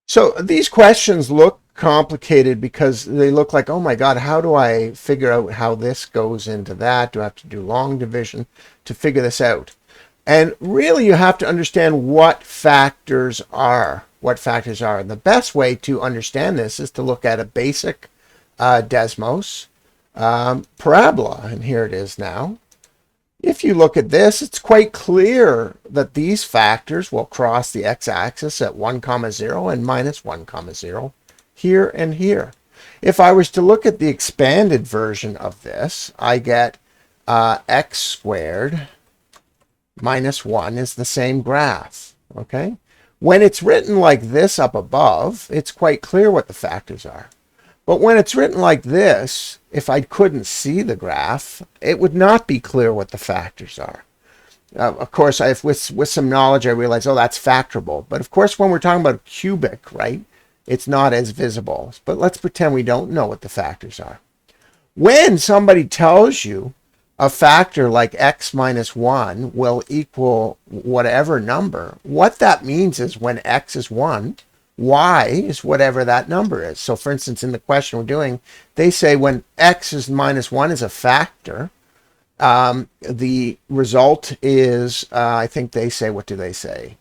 So these questions look complicated because they look like, oh my God, how do I figure out how this goes into that? Do I have to do long division to figure this out? And really, you have to understand what factors are. What factors are. And the best way to understand this is to look at a basic Desmos parabola. And here it is now. If you look at this, it's quite clear that these factors will cross the x-axis at 1, 0 and minus 1, 0 here and here. If I was to look at the expanded version of this, I get x squared minus 1 is the same graph, okay? When it's written like this up above, it's quite clear what the factors are. But when it's written like this, if I couldn't see the graph, it would not be clear what the factors are. Of course, with some knowledge, I realize, oh, that's factorable. But of course, when we're talking about cubic, right, it's not as visible. But let's pretend we don't know what the factors are. When somebody tells you a factor like x minus 1 will equal whatever number, what that means is when x is 1, y is whatever that number is. So for instance, in the question we're doing, they say when x is minus 1 is a factor, the result is, I think they say, what do they say?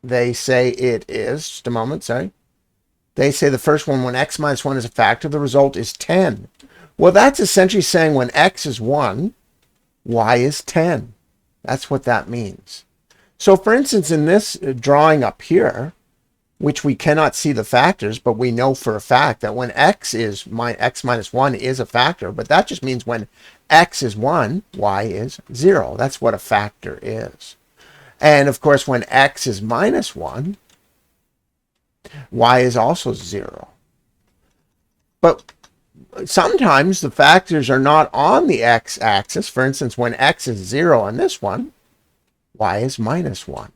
They say it is, just a moment, sorry. They say the first one, when x minus 1 is a factor, the result is 10. Well, that's essentially saying when x is 1, y is 10. That's what that means. So for instance, in this drawing up here, which we cannot see the factors, but we know for a fact that when x minus 1 is a factor, but that just means when x is 1, y is 0. That's what a factor is. And of course, when x is minus 1, y is also 0. But sometimes the factors are not on the x-axis. For instance, when x is 0 on this one, y is minus 1.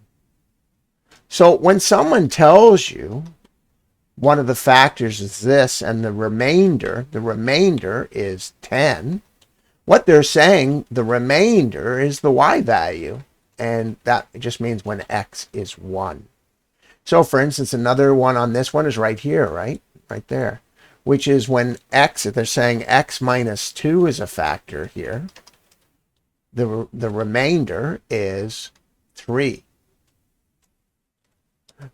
So when someone tells you one of the factors is this and the remainder is 10, what they're saying, the remainder is the y value. And that just means when x is 1. So for instance, another one on this one is right here, right there, which is when x, if they're saying x minus 2 is a factor here, the remainder is 3.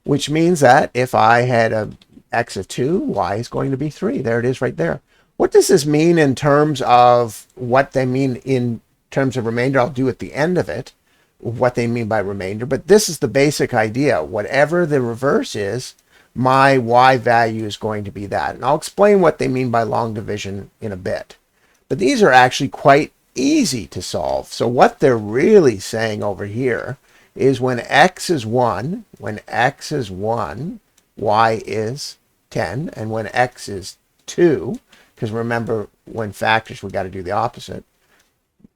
Which means that if I had a x of 2, y is going to be 3. There it is right there. What does this mean in terms of what they mean in terms of remainder? I'll do at the end of it what they mean by remainder, but this is the basic idea. Whatever the reverse is, my y value is going to be that. And I'll explain what they mean by long division in a bit. But these are actually quite easy to solve. So what they're really saying over here is when x is 1, y is 10, and when x is 2, because remember, when factors, we got to do the opposite.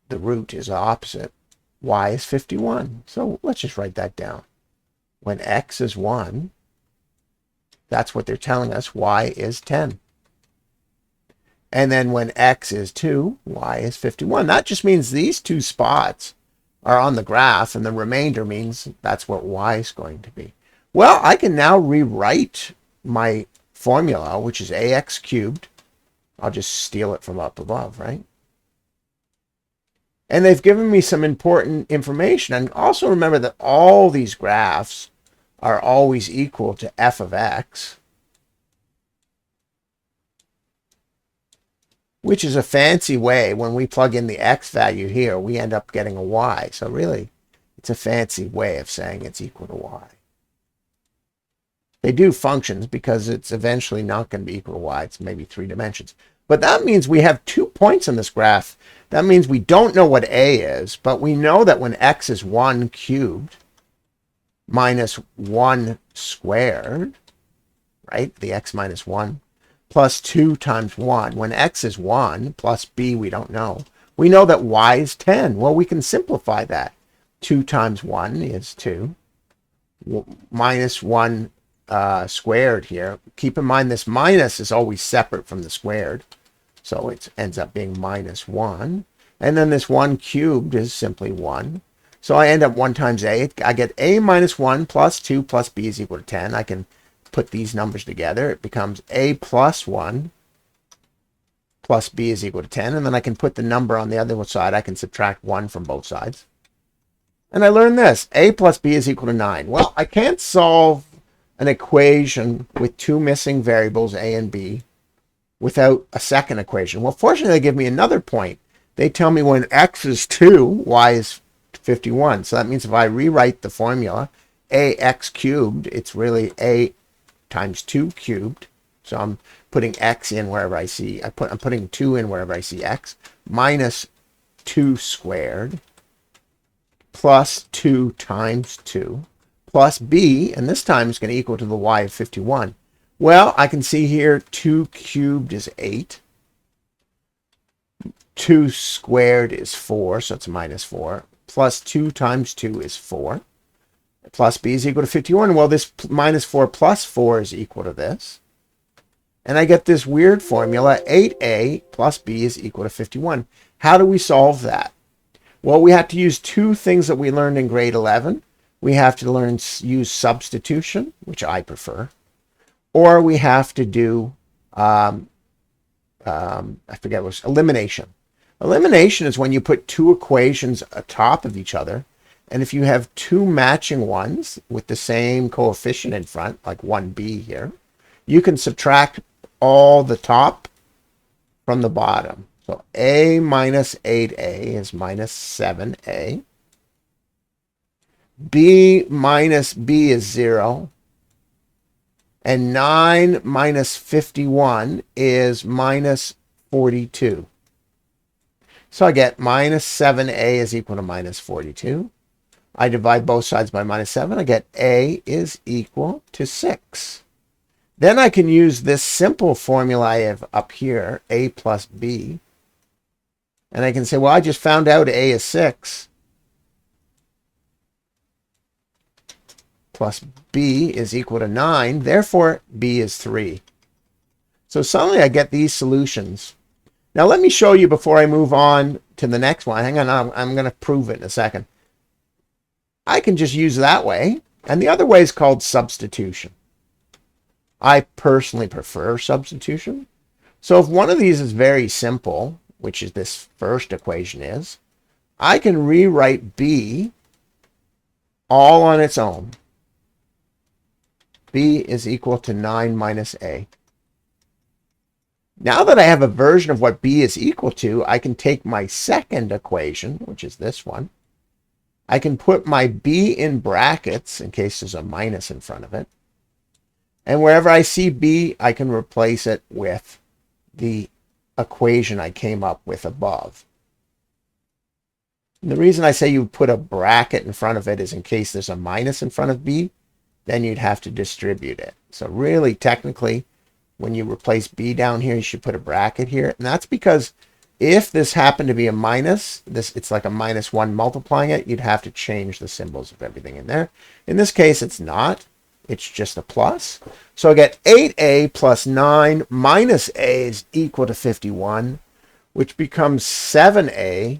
The root is opposite. Y is 51. So let's just write that down. When x is 1, that's what they're telling us, y is 10. And then when x is 2, y is 51. That just means these two spots are on the graph, and the remainder means that's what y is going to be. Well, I can now rewrite my formula, which is ax cubed. I'll just steal it from up above, right? And they've given me some important information. And also remember that all these graphs are always equal to f of x, which is a fancy way. When we plug in the x value here, we end up getting a y. So really, it's a fancy way of saying it's equal to y. They do functions because it's eventually not going to be equal to y. It's maybe 3 dimensions. But that means we have 2 points on this graph. That means we don't know what a is, but we know that when x is 1 cubed minus 1 squared, right, the x minus 1, plus 2 times 1. When x is 1 plus b, we don't know. We know that y is 10. Well, we can simplify that. 2 times 1 is 2. Minus 1 squared here. Keep in mind this minus is always separate from the squared. So it ends up being minus 1. And then this 1 cubed is simply 1. So I end up 1 times a. I get a minus 1 plus 2 plus b is equal to 10. I can put these numbers together. It becomes a plus 1 plus b is equal to 10. And then I can put the number on the other side. I can subtract 1 from both sides. And I learned this. A plus b is equal to 9. Well, I can't solve an equation with two missing variables, a and b, without a second equation. Well, fortunately, they give me another point. They tell me when x is 2, y is 51. So that means if I rewrite the formula, ax cubed, it's really a times 2 cubed. So I'm putting x in wherever I see, I'm putting 2 in wherever I see x, minus 2 squared, plus 2 times 2, plus b, and this time it's going to equal to the y of 51. Well, I can see here 2 cubed is 8. 2 squared is 4, so it's minus 4. Plus 2 times 2 is 4. Plus b is equal to 51. Well, this minus 4 plus 4 is equal to this. And I get this weird formula, 8a plus b is equal to 51. How do we solve that? Well, we have to use two things that we learned in grade 11. We have to use substitution, which I prefer. Or we have to do, I forget what it was, elimination. Elimination is when you put two equations atop of each other. And if you have two matching ones with the same coefficient in front, like 1b here, you can subtract all the top from the bottom. So a minus 8a is minus 7a. B minus b is 0. And 9 minus 51 is minus 42. So I get minus 7a is equal to minus 42. I divide both sides by minus 7. I get a is equal to 6. Then I can use this simple formula I have up here, a plus b. And I can say, well, I just found out a is 6. Plus b is equal to 9. Therefore, b is 3. So suddenly I get these solutions. Now let me show you before I move on to the next one. Hang on, I'm going to prove it in a second. I can just use that way. And the other way is called substitution. I personally prefer substitution. So if one of these is very simple, which is this first equation is, I can rewrite b all on its own. B is equal to 9 minus a. Now that I have a version of what b is equal to, I can take my second equation, which is this one. I can put my b in brackets in case there's a minus in front of it. And wherever I see b, I can replace it with the equation I came up with above. And the reason I say you put a bracket in front of it is in case there's a minus in front of b, then you'd have to distribute it. So really, technically, when you replace b down here, you should put a bracket here. And that's because if this happened to be a minus, it's like a minus 1 multiplying it, you'd have to change the symbols of everything in there. In this case, it's not. It's just a plus. So I get 8a plus 9 minus a is equal to 51, which becomes 7a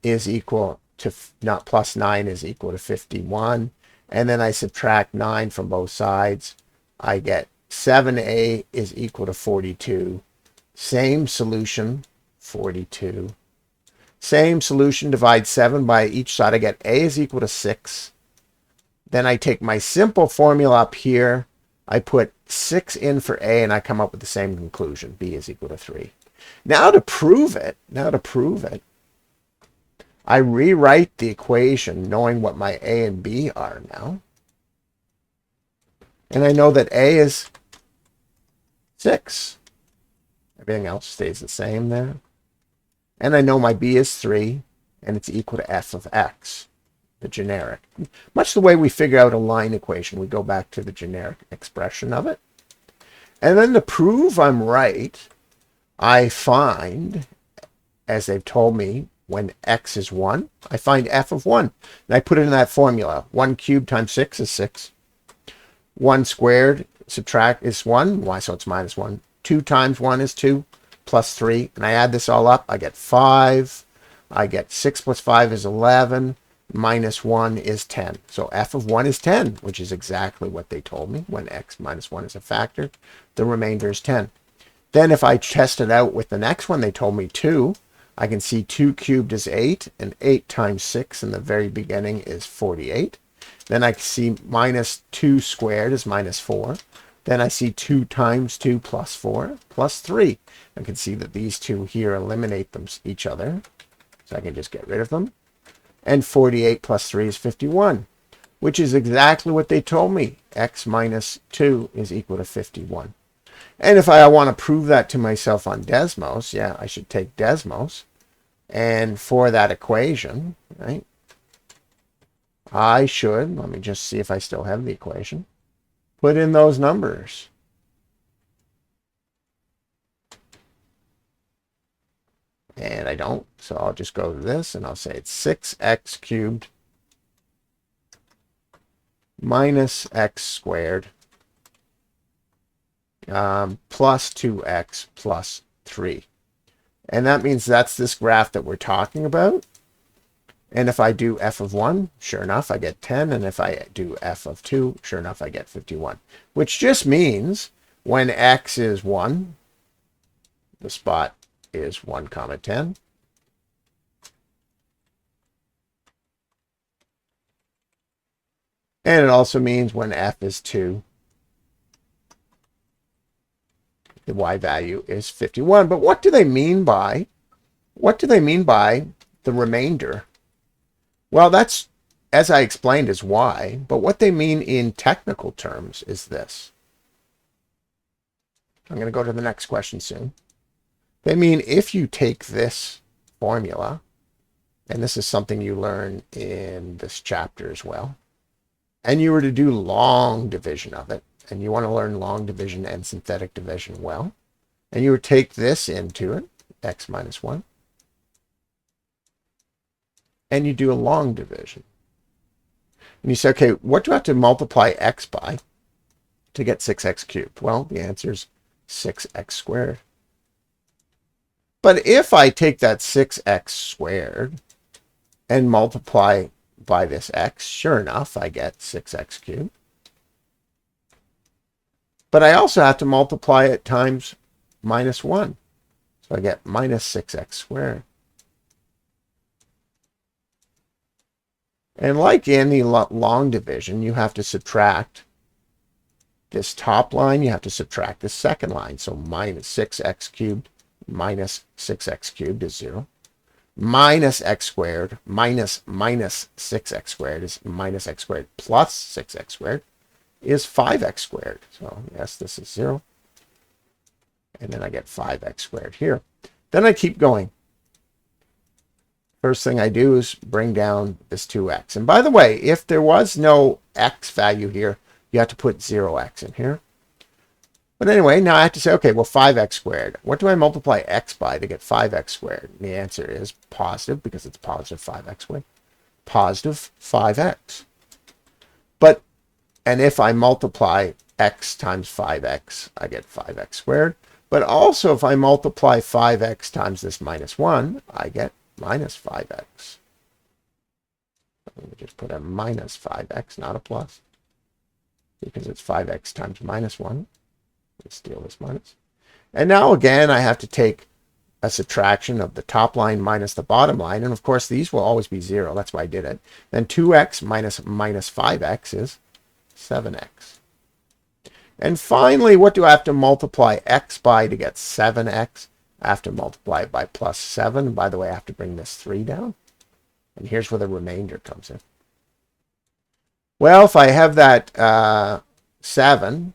is equal to, not plus 9 is equal to 51. And then I subtract 9 from both sides. I get 7a is equal to 42. Same solution, 42. Same solution, divide 7 by each side. I get a is equal to 6. Then I take my simple formula up here. I put 6 in for a, and I come up with the same conclusion. B is equal to 3. Now to prove it, I rewrite the equation knowing what my a and b are now. And I know that a is 6. Everything else stays the same there. And I know my b is 3, and it's equal to f of x, the generic. Much the way we figure out a line equation, we go back to the generic expression of it. And then to prove I'm right, I find, as they've told me, when x is 1, I find f of 1. And I put it in that formula. 1 cubed times 6 is 6. 1 squared subtract is 1. Why? So it's minus 1. 2 times 1 is 2, plus 3. And I add this all up. I get 5. I get 6 plus 5 is 11. minus 1 is 10. So f of 1 is 10, which is exactly what they told me. When x minus 1 is a factor, the remainder is 10. Then if I test it out with the next one, they told me 2. I can see 2 cubed is 8, and 8 times 6 in the very beginning is 48. Then I can see minus 2 squared is minus 4. Then I see 2 times 2 plus 4 plus 3. I can see that these two here eliminate each other. So I can just get rid of them. And 48 plus 3 is 51, which is exactly what they told me. X minus 2 is equal to 51. And if I want to prove that to myself on Desmos, yeah, I should take Desmos. And for that equation, right, I should, let me just see if I still have the equation, put in those numbers. And I don't, so I'll just go to this and I'll say it's 6x cubed minus x squared plus 2x plus 3. And that means that's this graph that we're talking about. And if I do f of 1, sure enough, I get 10. And if I do f of 2, sure enough, I get 51. Which just means when x is 1, the spot is 1 comma 10. And it also means when f is 2, the y value is 51. But what do they mean by the remainder? Well, that's, as I explained, is y. But what they mean in technical terms is this. I'm going to go to the next question soon. They mean if you take this formula, and this is something you learn in this chapter as well, and you were to do long division of it, and you want to learn long division and synthetic division well, and you would take this into it, x minus 1, and you do a long division. And you say, okay, what do I have to multiply x by to get 6x cubed? Well, the answer is 6x squared. But if I take that 6x squared and multiply by this x, sure enough, I get 6x cubed. But I also have to multiply it times minus 1. So I get minus 6x squared. And like in the long division, you have to subtract this top line. You have to subtract the second line. So minus 6x cubed minus 6x cubed is 0. Minus x squared minus 6x squared is minus x squared plus 6x squared is 5x squared. So yes, this is 0. And then I get 5x squared here. Then I keep going. First thing I do is bring down this 2x. And by the way, if there was no x value here, you have to put 0x in here. But anyway, now I have to say, okay, well, 5x squared. What do I multiply x by to get 5x squared? And the answer is positive, because it's positive 5x squared. Positive 5x. But, and if I multiply x times 5x, I get 5x squared. But also, if I multiply 5x times this minus 1, I get minus 5x. Let me just put a minus 5x, not a plus, because it's 5x times minus 1. Let's steal this minus. And now again, I have to take a subtraction of the top line minus the bottom line. And of course, these will always be 0. That's why I did it. Then 2x minus 5x is 7x. And finally, what do I have to multiply x by to get 7x? I have to multiply it by plus 7. By the way, I have to bring this 3 down. And here's where the remainder comes in. Well, if I have that 7,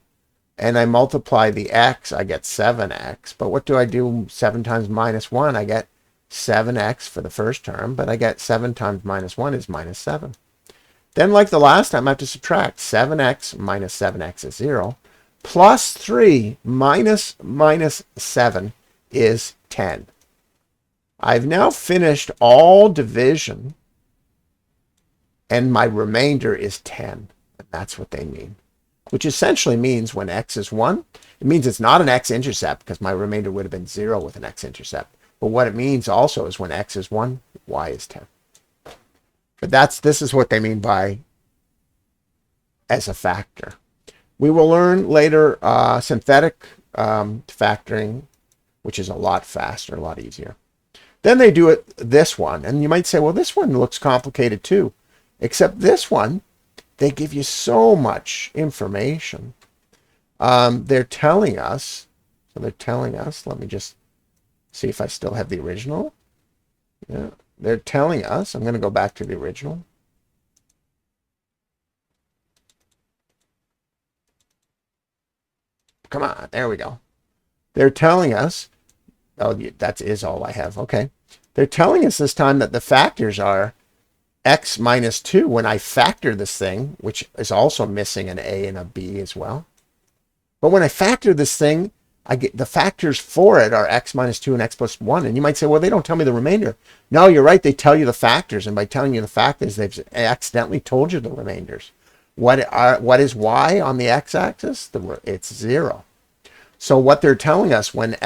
and I multiply the x, I get 7x. But what do I do? 7 times minus 1, I get 7x for the first term. But I get 7 times minus 1 is minus 7. Then, like the last time, I have to subtract. 7x minus 7x is 0. Plus 3 minus 7 is 10. I've now finished all division, and my remainder is 10. And that's what they mean. Which essentially means when x is 1, it means it's not an x-intercept, because my remainder would have been 0 with an x-intercept. But what it means also is when x is 1, y is 10. But this is what they mean by as a factor. We will learn later synthetic factoring, which is a lot faster, a lot easier. Then they do it this one, and you might say, well, this one looks complicated too. Except this one, they give you so much information. They're telling us, let me just see if I still have the original. Yeah, they're telling us, I'm going to go back to the original. Come on, there we go. They're telling us, oh, that is all I have. Okay. They're telling us this time that the factors are x minus 2 when I factor this thing, which is also missing an a and a b as well. But when I factor this thing, I get the factors for it are x minus 2 and x plus 1. And you might say, well, they don't tell me the remainder. No, you're right. They tell you the factors. And by telling you the factors, they've accidentally told you the remainders. What is y on the x-axis? It's 0. So what they're telling us when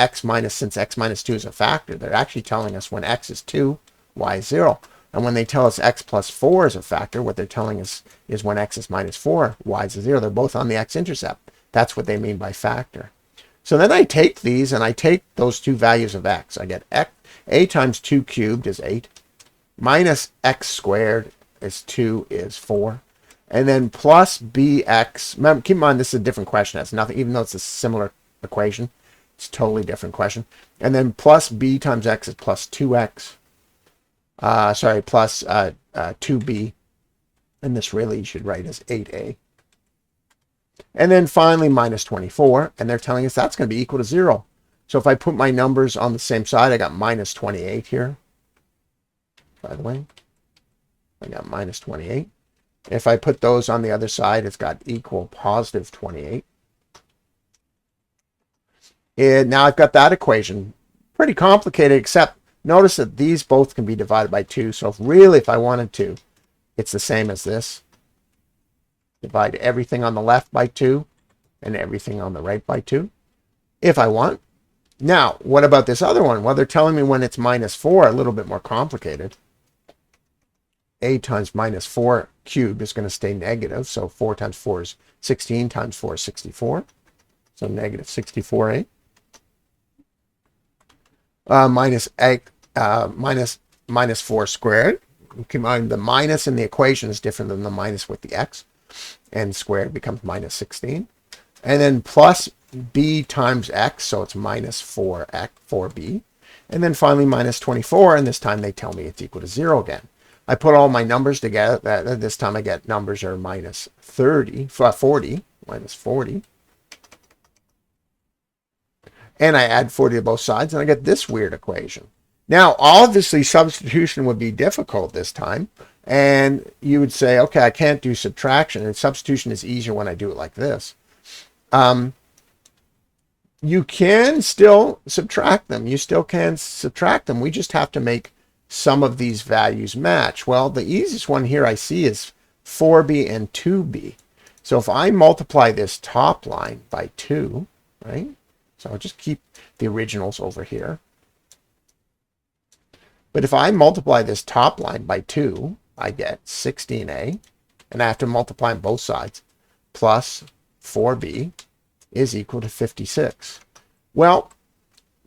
since x minus 2 is a factor, they're actually telling us when x is 2, y is 0. And when they tell us x plus 4 is a factor, what they're telling us is when x is minus 4, y is 0. They're both on the x-intercept. That's what they mean by factor. So then I take these and I take those two values of x. I get a times 2 cubed is 8, minus x squared is 2 is 4. And then plus bx, remember, keep in mind this is a different question. It's nothing, even though it's a similar equation, it's a totally different question. And then plus b times x is plus 2x. Plus 2b. And this really you should write as 8a. And then finally minus 24. And they're telling us that's going to be equal to 0. So if I put my numbers on the same side, I got minus 28 here. By the way, I got minus 28. If I put those on the other side, it's got equal positive 28. And now I've got that equation. Pretty complicated, except notice that these both can be divided by 2. So if I wanted to, it's the same as this. Divide everything on the left by 2 and everything on the right by 2, if I want. Now, what about this other one? Well, they're telling me when it's minus 4, a little bit more complicated. A times minus 4 cubed is going to stay negative. So 4 times 4 is 16 times 4 is 64. So negative 64a. Minus 4 squared. Keep in mind the minus in the equation is different than the minus with the x. And squared becomes minus 16. And then plus b times x, so it's minus 4b. And then finally minus 24, and this time they tell me it's equal to 0 again. I put all my numbers together. This time I get numbers are minus 40, minus 40. And I add 40 to both sides, and I get this weird equation. Now, obviously, substitution would be difficult this time. And you would say, okay, I can't do subtraction. And substitution is easier when I do it like this. You can still subtract them. You still can subtract them. We just have to make some of these values match. Well, the easiest one here I see is 4b and 2b. So if I multiply this top line by 2, right? So I'll just keep the originals over here. But if I multiply this top line by 2, I get 16a, and I have to multiply on both sides, plus 4b is equal to 56. Well,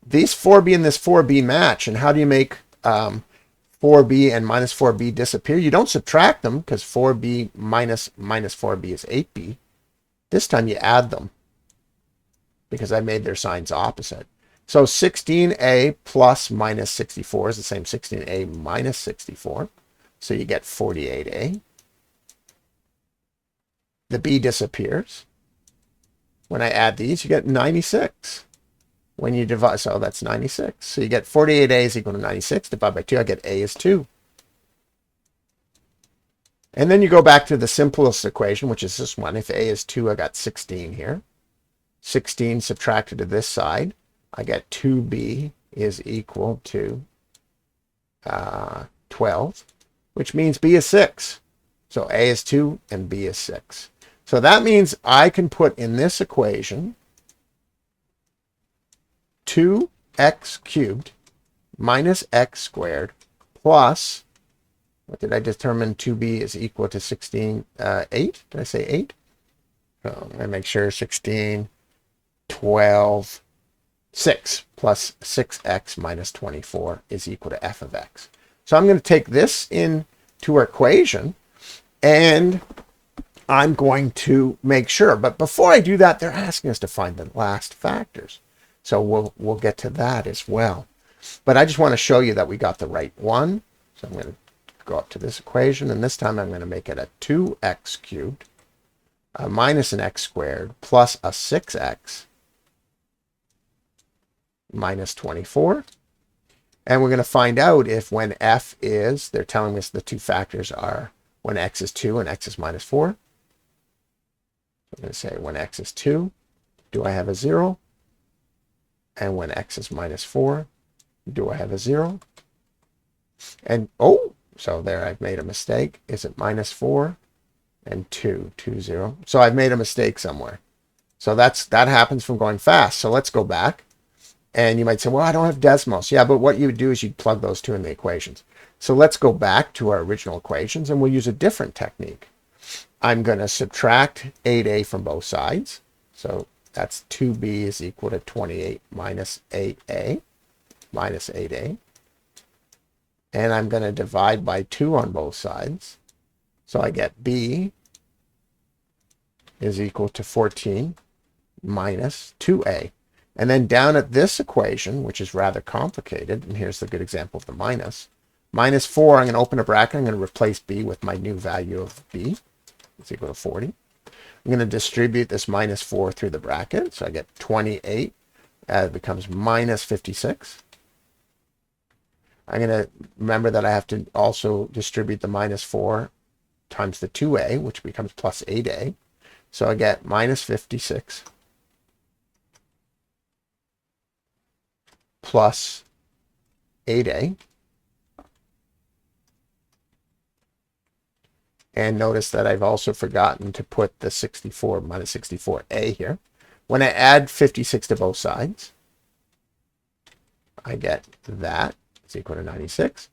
these 4b and this 4b match, and how do you make 4b and minus 4b disappear? You don't subtract them, because 4b minus 4b is 8b. This time you add them, because I made their signs opposite. So 16a plus minus 64 is the same 16a minus 64. So you get 48a. The b disappears. When I add these, you get 96. When you divide, so that's 96. So you get 48a is equal to 96. Divide by 2, I get a is 2. And then you go back to the simplest equation, which is this one. If a is 2, I got 16 here. 16 subtracted to this side, I get 2b is equal to 12. Which means b is 6. So a is 2 and b is 6. So that means I can put in this equation 2x cubed minus x squared plus what did I determine 2b is equal to 16, 8? Did I say 8? So I'm going to make sure 16, 12, 6 plus 6x minus 24 is equal to f of x. So I'm going to take this into our equation, and I'm going to make sure. But before I do that, they're asking us to find the last factors. So we'll get to that as well. But I just want to show you that we got the right one. So I'm going to go up to this equation, and this time I'm going to make it a 2x cubed minus an x squared plus a 6x minus 24. And we're going to find out if when f is, they're telling us the two factors are when x is 2 and x is minus 4. So I'm going to say when x is 2, do I have a 0? And when x is minus 4, do I have a 0? And, oh, so there I've made a mistake. Is it minus 4 and 2, 2, 0? So I've made a mistake somewhere. So that happens from going fast. So let's go back. And you might say, well, I don't have decimals. Yeah, but what you would do is you'd plug those two in the equations. So let's go back to our original equations, and we'll use a different technique. I'm going to subtract 8a from both sides. So that's 2b is equal to 28 minus 8a, minus 8a. And I'm going to divide by 2 on both sides. So I get b is equal to 14 minus 2a. And then down at this equation, which is rather complicated, and here's the good example of the minus. Minus 4, I'm going to open a bracket. I'm going to replace b with my new value of b. It's equal to 40. I'm going to distribute this minus 4 through the bracket. So I get 28. It becomes minus 56. I'm going to remember that I have to also distribute the minus 4 times the 2a, which becomes plus 8a. So I get minus 56 plus 8a. And notice that I've also forgotten to put the 64 minus 64a here. When I add 56 to both sides, I get that. It's equal to 96.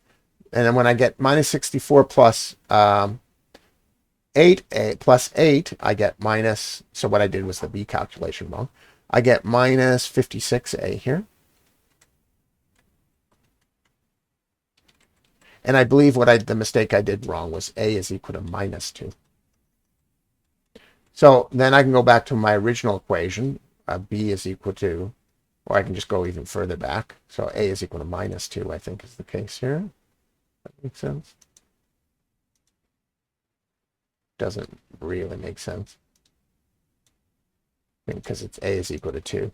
And then when I get minus 64 plus 8a plus 8, I get minus, so what I did was the b calculation wrong. I get minus 56a here. And I believe the mistake I did wrong was a is equal to minus 2. So then I can go back to my original equation. B is equal to, or I can just go even further back. So a is equal to minus 2, I think is the case here. That makes sense? Doesn't really make sense. Because it's a is equal to 2.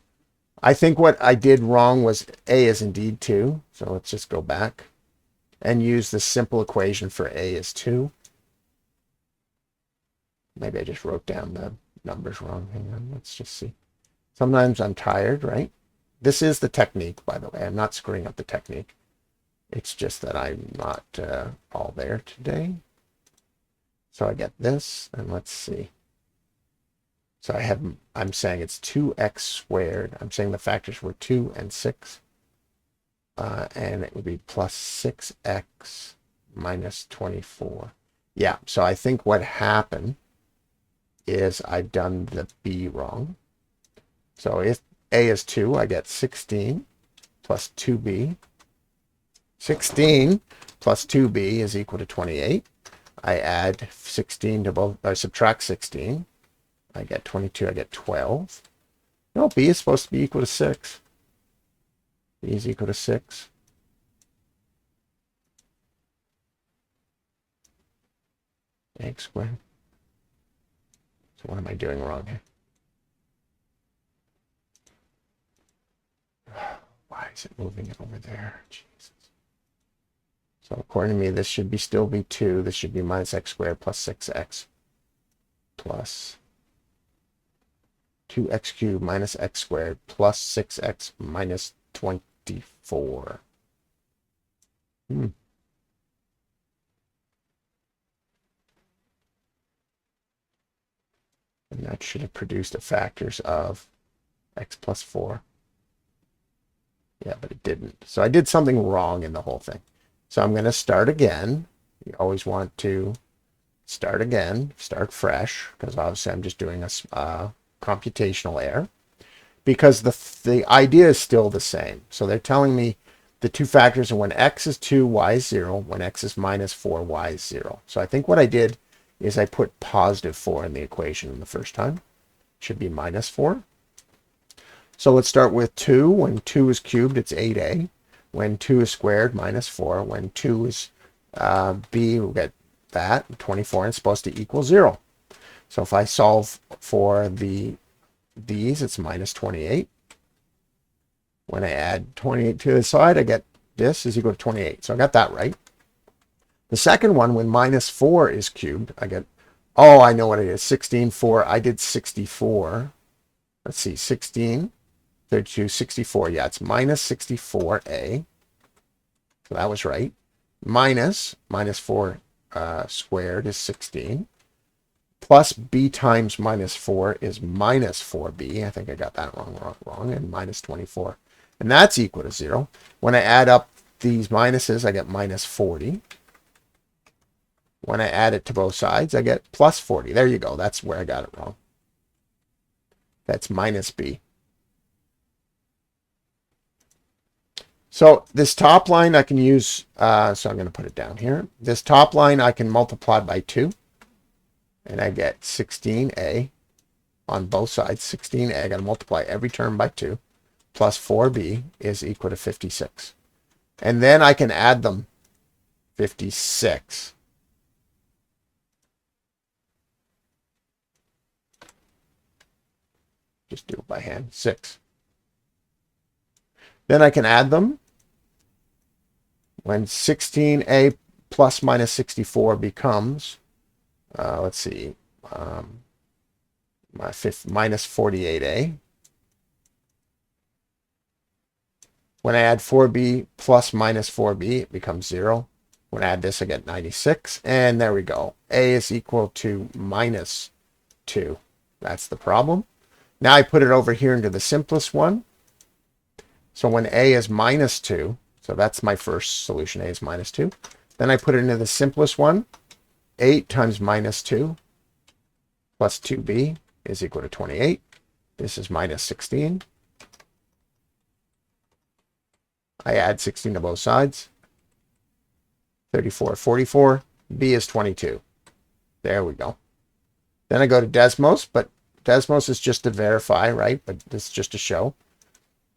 I think what I did wrong was a is indeed 2. So let's just go back and use the simple equation for a is 2. Maybe I just wrote down the numbers wrong. Hang on, let's just see. Sometimes I'm tired, right? This is the technique, by the way. I'm not screwing up the technique. It's just that I'm not all there today. So I get this, and let's see. So I'm saying it's 2x squared. I'm saying the factors were 2 and 6. And it would be plus 6x minus 24. Yeah, so I think what happened is I've done the b wrong. So if a is 2, I get 16 plus 2b. 16 plus 2b is equal to 28. I add 16 to both, I subtract 16. I get 22, I get 12. No, b is supposed to be equal to 6. B is equal to 6. X squared. So what am I doing wrong here? Why is it moving it over there? Jesus. So according to me, this should still be 2. This should be minus x squared plus 6x plus 2x cubed minus x squared plus 6x minus 24. And that should have produced the factors of x plus 4. Yeah, but it didn't. So I did something wrong in the whole thing. So I'm going to start again. You always want to start again, start fresh, because obviously I'm just doing a computational error, because the idea is still the same. So they're telling me the two factors are when x is 2, y is 0, when x is minus 4, y is 0. So I think what I did is I put positive 4 in the equation the first time. It should be minus 4. So let's start with 2. When 2 is cubed, it's 8a. When 2 is squared, minus 4. When 2 is b, we'll get that, 24, and it's supposed to equal 0. So if I solve for these, it's minus 28. When I add 28 to the side, I get this is equal to 28. So I got that right. The second one, when minus 4 is cubed, I get, oh, I know what it is, 16, 4. I did 64. Let's see, 16, 32, 64. Yeah, it's minus 64a. So that was right. Minus 4 squared is 16. Plus b times minus 4 is minus 4b. I think I got that wrong. And minus 24. And that's equal to 0. When I add up these minuses, I get minus 40. When I add it to both sides, I get plus 40. There you go. That's where I got it wrong. That's minus b. So this top line I can use, so I'm going to put it down here. This top line I can multiply by 2. And I get 16a on both sides. 16a, I got to multiply every term by 2. Plus 4b is equal to 56. And then I can add them. 56. Just do it by hand. 6. Then I can add them. When 16a plus minus 64 becomes, let's see, minus 48a. When I add 4b plus minus 4b, it becomes 0. When I add this, I get 96. And there we go. A is equal to minus 2. That's the problem. Now I put it over here into the simplest one. So when a is minus 2, so that's my first solution, a is minus 2. Then I put it into the simplest one. 8 times minus 2 plus 2b is equal to 28. This is minus 16. I add 16 to both sides. 34, 44. B is 22. There we go. Then I go to Desmos, but Desmos is just to verify, right? But this is just to show.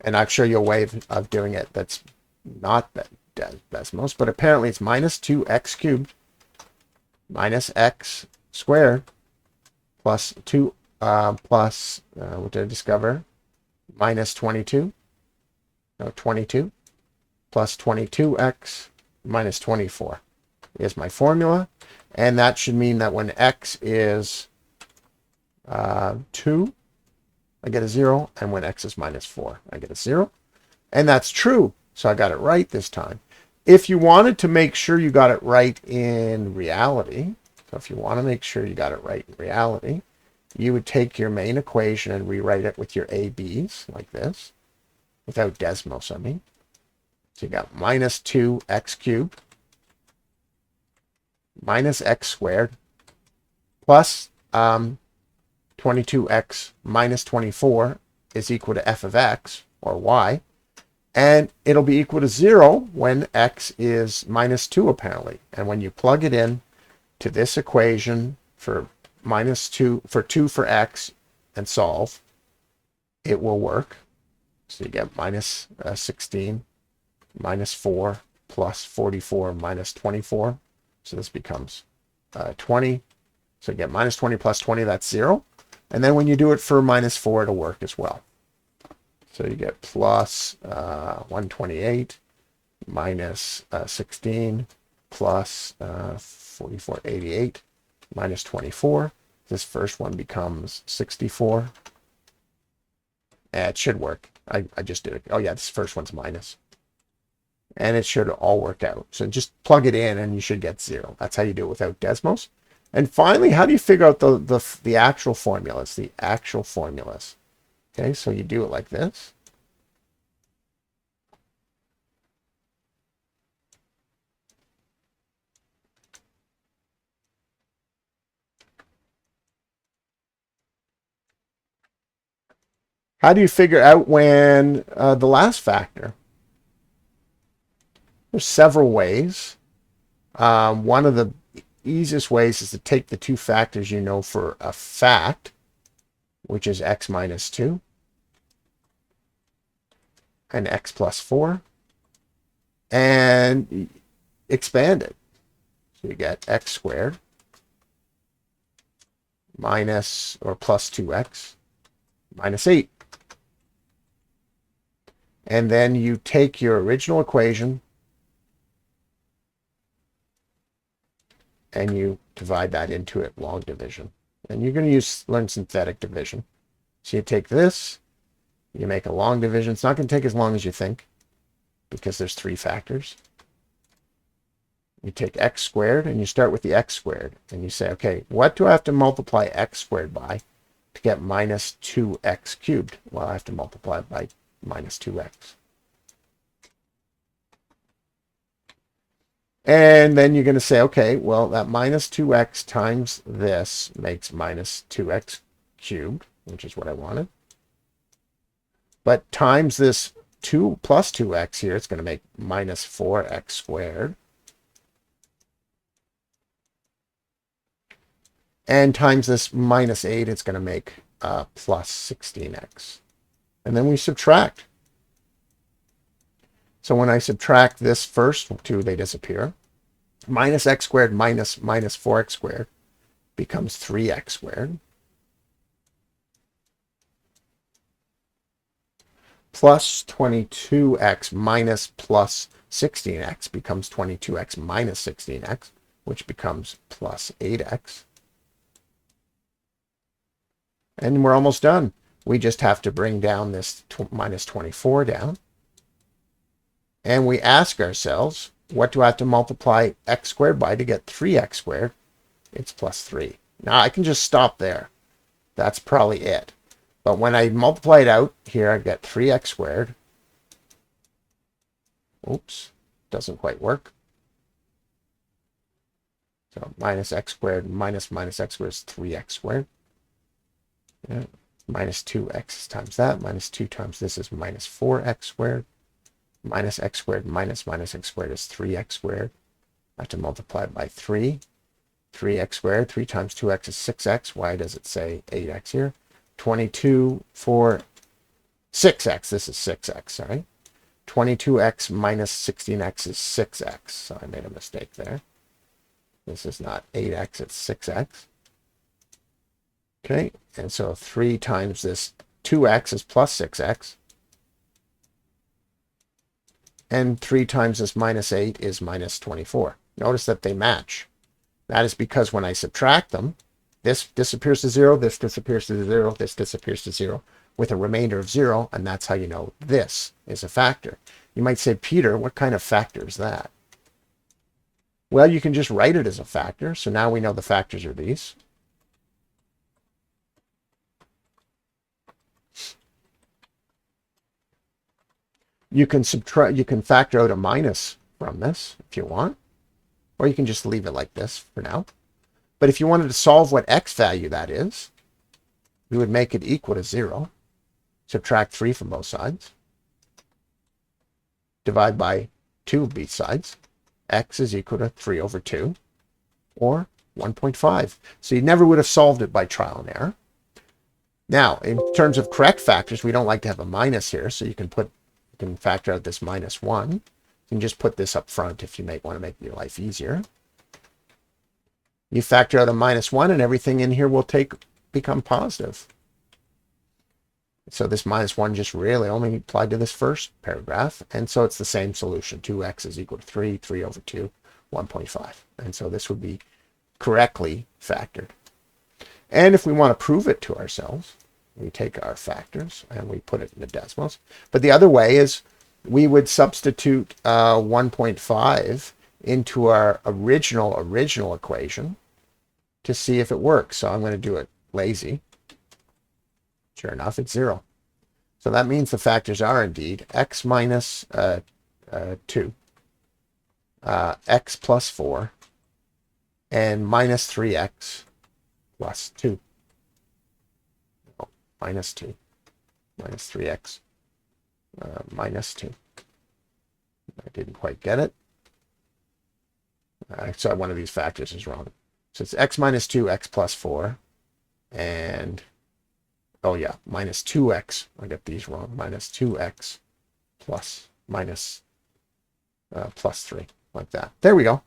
And I'll show you a way of doing it that's not Desmos, but apparently it's minus 2x cubed minus x squared plus 2 what did I discover? Minus 22. No, 22 plus 22x minus 24 is my formula. And that should mean that when x is 2, I get a 0. And when x is minus 4, I get a 0. And that's true. So I got it right this time. If you wanted to make sure you got it right in reality, so if you want to make sure you got it right in reality, you would take your main equation and rewrite it with your ABs like this, without Desmos, I mean. So you got minus 2x cubed minus x squared plus 22x minus 24 is equal to f of x, or y. And it'll be equal to 0 when x is minus 2, apparently. And when you plug it in to this equation for minus 2, for 2 for x, and solve, it will work. So you get minus 16 minus 4 plus 44 minus 24. So this becomes 20. So you get minus 20 plus 20, that's 0. And then when you do it for minus 4, it'll work as well. So you get plus 128 minus 16 plus 4488 minus 24. This first one becomes 64. It should work. I just did it. Oh yeah, this first one's minus. And it should all work out. So just plug it in and you should get 0. That's how you do it without Desmos. And finally, how do you figure out the actual formulas? The actual formulas. Okay, so you do it like this. How do you figure out when the last factor? There's several ways. One of the easiest ways is to take the two factors you know for a fact, which is x minus 2 and x plus 4, and expand it. So you get x squared minus or plus 2x minus 8. And then you take your original equation and you divide that into it long division. And you're going to learn synthetic division. So you take this, you make a long division. It's not going to take as long as you think because there's 3 factors. You take x squared and you start with the x squared. And you say, okay, what do I have to multiply x squared by to get minus 2x cubed? Well, I have to multiply it by minus 2x. And then you're going to say, okay, well, that minus 2x times this makes minus 2x cubed, which is what I wanted. But times this 2 plus 2x here, it's going to make minus 4x squared. And times this minus 8, it's going to make plus 16x. And then we subtract. So when I subtract this first two, they disappear. Minus x squared minus 4x squared becomes 3x squared. Plus 22x minus plus 16x becomes 22x minus 16x, which becomes plus 8x. And we're almost done. We just have to bring down this minus 24 down. And we ask ourselves, what do I have to multiply x squared by to get 3x squared? It's plus 3. Now I can just stop there. That's probably it. But when I multiply it out, here I get 3x squared. Oops, doesn't quite work. So minus x squared minus x squared is 3x squared. Yeah. Minus 2x times that. Minus 2 times this is minus 4x squared. Minus x squared minus x squared is 3x squared. I have to multiply it by 3. 3x squared. 3 times 2x is 6x. Why does it say 8x here? 22 for 6x. This is 6x, sorry. 22x minus 16x is 6x. So I made a mistake there. This is not 8x, it's 6x. Okay, and so 3 times this 2x is plus 6x. And 3 times this minus 8 is minus 24. Notice that they match. That is because when I subtract them, this disappears to 0, this disappears to 0, this disappears to 0, with a remainder of 0, and that's how you know this is a factor. You might say, Peter, what kind of factor is that? Well, you can just write it as a factor, so now we know the factors are these. You can subtract, you can factor out a minus from this if you want, or you can just leave it like this for now. But if you wanted to solve what x value that is, you would make it equal to 0. Subtract 3 from both sides. Divide by 2 of both sides. X is equal to 3 over 2, or 1.5. So you never would have solved it by trial and error. Now, in terms of correct factors, we don't like to have a minus here, so you can factor out this minus 1. You can just put this up front if you want to make your life easier. You factor out a minus 1 and everything in here will become positive. So this minus 1 just really only applied to this first paragraph. And so it's the same solution. 2x is equal to 3, 3 over 2, 1.5. And so this would be correctly factored. And if we want to prove it to ourselves, we take our factors and we put it in the decimals. But the other way is we would substitute 1.5 into our original equation to see if it works. So I'm going to do it lazy. Sure enough, it's 0. So that means the factors are indeed x minus 2, x plus 4, and minus 3x plus 2. Oh, minus 2. minus 3x minus 2. I didn't quite get it. So one of these factors is wrong. So it's x minus 2, x plus 4. And, oh yeah, minus 2x. I got these wrong. Minus 2x plus minus plus 3, like that. There we go.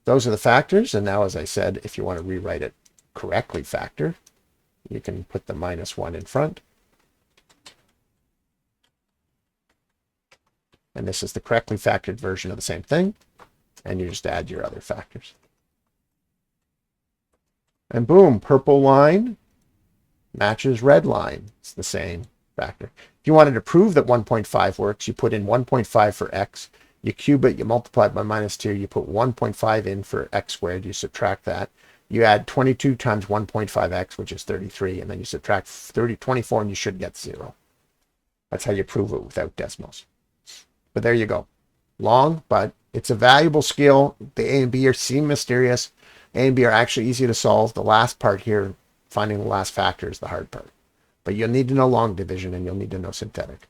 Those are the factors. And now, as I said, if you want to rewrite it correctly factor, you can put the minus 1 in front. And this is the correctly factored version of the same thing. And you just add your other factors. And boom, purple line matches red line. It's the same factor. If you wanted to prove that 1.5 works, you put in 1.5 for x. You cube it, you multiply it by minus 2. You put 1.5 in for x squared. You subtract that. You add 22 times 1.5x, which is 33. And then you subtract 24, and you should get 0. That's how you prove it without decimals. But there you go. Long, but it's a valuable skill. The A and B seem mysterious. A and B are actually easy to solve. The last part here, finding the last factor, is the hard part. But you'll need to know long division, and you'll need to know synthetic.